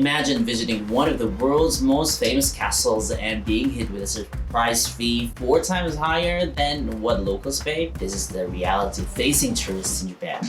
Imagine visiting one of the world's most famous castles and being hit with a surprise fee 4 times higher than what locals pay. This is the reality facing tourists in Japan.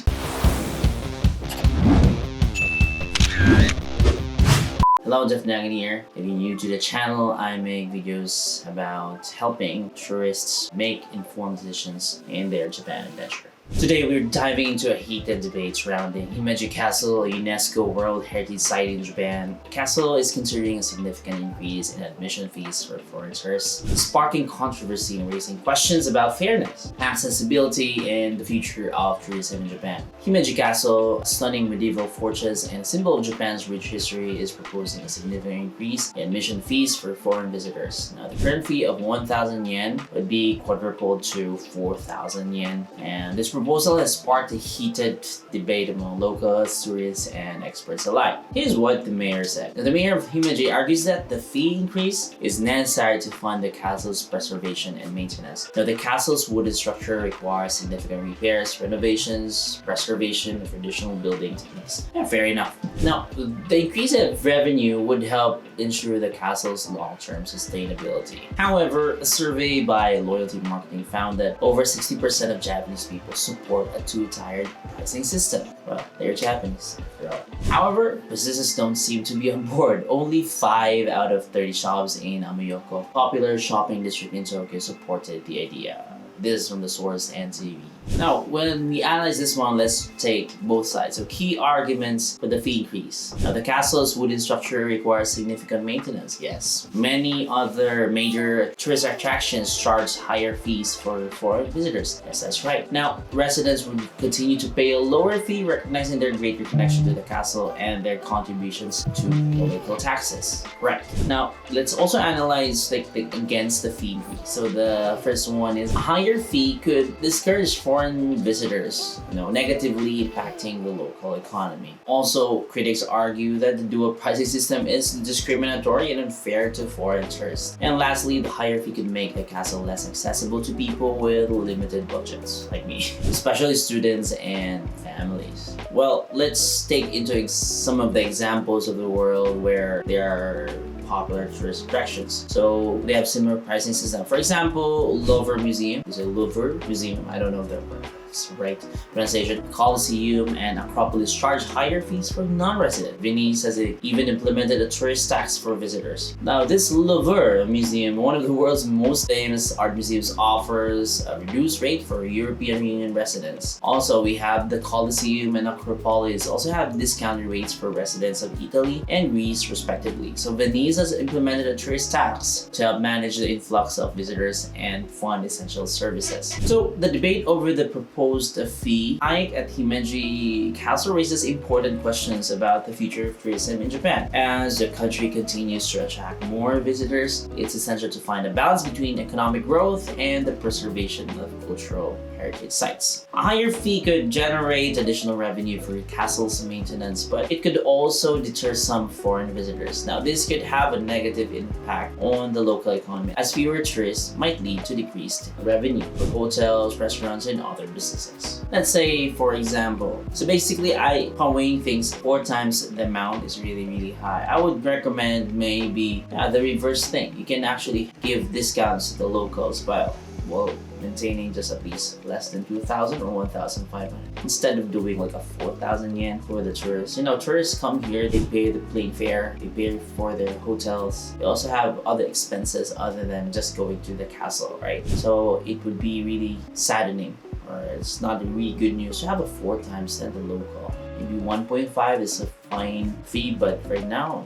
Hello, Jeff Nagan here. If you're new to the channel, I make videos about helping tourists make informed decisions in their Japan adventure. Today, we're diving into a heated debate surrounding Himeji Castle, a UNESCO World Heritage Site in Japan. The castle is considering a significant increase in admission fees for foreign tourists, sparking controversy and raising questions about fairness, accessibility, and the future of tourism in Japan. Himeji Castle, a stunning medieval fortress and a symbol of Japan's rich history, is proposing a significant increase in admission fees for foreign visitors. Now, the current fee of 1,000 yen would be quadrupled to 4,000 yen, and this proposal has sparked a heated debate among locals, tourists, and experts alike. Here's what the mayor said. Now, the mayor of Himeji argues that the fee increase is necessary to fund the castle's preservation and maintenance. Now, the castle's wooden structure requires significant repairs, renovations, preservation of traditional building techniques. Yeah, fair enough. Now, the increase of revenue would help ensure the castle's long-term sustainability. However, a survey by Loyalty Marketing found that over 60% of Japanese people support a two-tiered pricing system. Well, they're Japanese after all. However, businesses don't seem to be on board. Only 5 out of 30 shops in Ameyoko, popular shopping district in Tokyo, supported the idea. This is from the source NTV. Now, when we analyze this one, let's take both sides. So, key arguments for the fee increase. Now, the castle's wooden structure requires significant maintenance. Yes. Many other major tourist attractions charge higher fees for foreign visitors. Yes, that's right. Now, residents would continue to pay a lower fee, recognizing their greater connection to the castle and their contributions to local taxes. Right. Now, let's also analyze against the fee increase. So, the first one is a higher fee could discourage foreign visitors, negatively impacting the local economy. Also, critics argue that the dual pricing system is discriminatory and unfair to foreign tourists. And lastly, the higher fee could make the castle less accessible to people with limited budgets, like me, especially students and families. Well, let's take into some of the examples of the world where there are popular tourist attractions. So they have similar pricing system. For example, Louvre Museum is a Louvre Museum. I don't know if they're right pronunciation. Colosseum and Acropolis charge higher fees for non-resident. Venice has even implemented a tourist tax for visitors. Now, this Louvre Museum, one of the world's most famous art museums, offers a reduced rate for European Union residents. Also, we have the Colosseum and Acropolis also have discounted rates for residents of Italy and Greece, respectively. So Venice has implemented a tourist tax to help manage the influx of visitors and fund essential services. So the debate over the proposed fee hike at Himeji Castle raises important questions about the future of tourism in Japan. As the country continues to attract more visitors, it's essential to find a balance between economic growth and the preservation of cultural heritage sites. A higher fee could generate additional revenue for castle's maintenance, but it could also deter some foreign visitors. Now, this could have a negative impact on the local economy, as fewer tourists might lead to decreased revenue for hotels, restaurants, and other businesses. Let's say, for example, so basically, upon weighing things, 4 times the amount is really high. I would recommend maybe the reverse thing. You can actually give discounts to the locals, but maintaining just at least less than 2,000 or 1,500 instead of doing like a 4,000 yen for the tourists. Tourists come here, they pay the plane fare, they pay for their hotels. They also have other expenses other than just going to the castle, right? So it would be really saddening, or it's not really good news to have a 4 times than the local. Maybe 1.5 is a fine fee, but right now,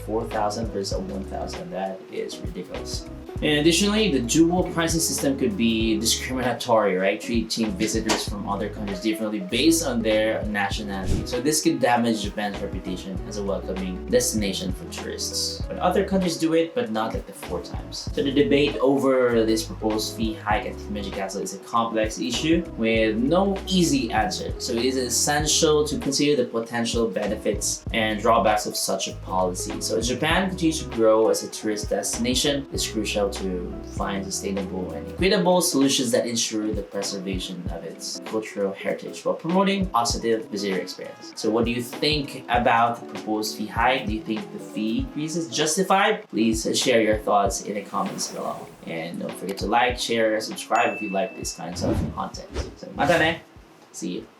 4,000 versus 1,000, that is ridiculous. And additionally, the dual pricing system could be discriminatory, right? Treating visitors from other countries differently based on their nationality. So this could damage Japan's reputation as a welcoming destination for tourists. But other countries do it, but not like the 4 times. So the debate over this proposed fee hike at Himeji Castle is a complex issue with no easy answer. So it is essential to consider the potential benefits benefits and drawbacks of such a policy. So as Japan continues to grow as a tourist destination, it's crucial to find sustainable and equitable solutions that ensure the preservation of its cultural heritage while promoting positive visitor experience. So what do you think about the proposed fee hike? Do you think the fee increase is justified? Please share your thoughts in the comments below. And don't forget to like, share, subscribe if you like these kinds of content. So, mata ne! See you.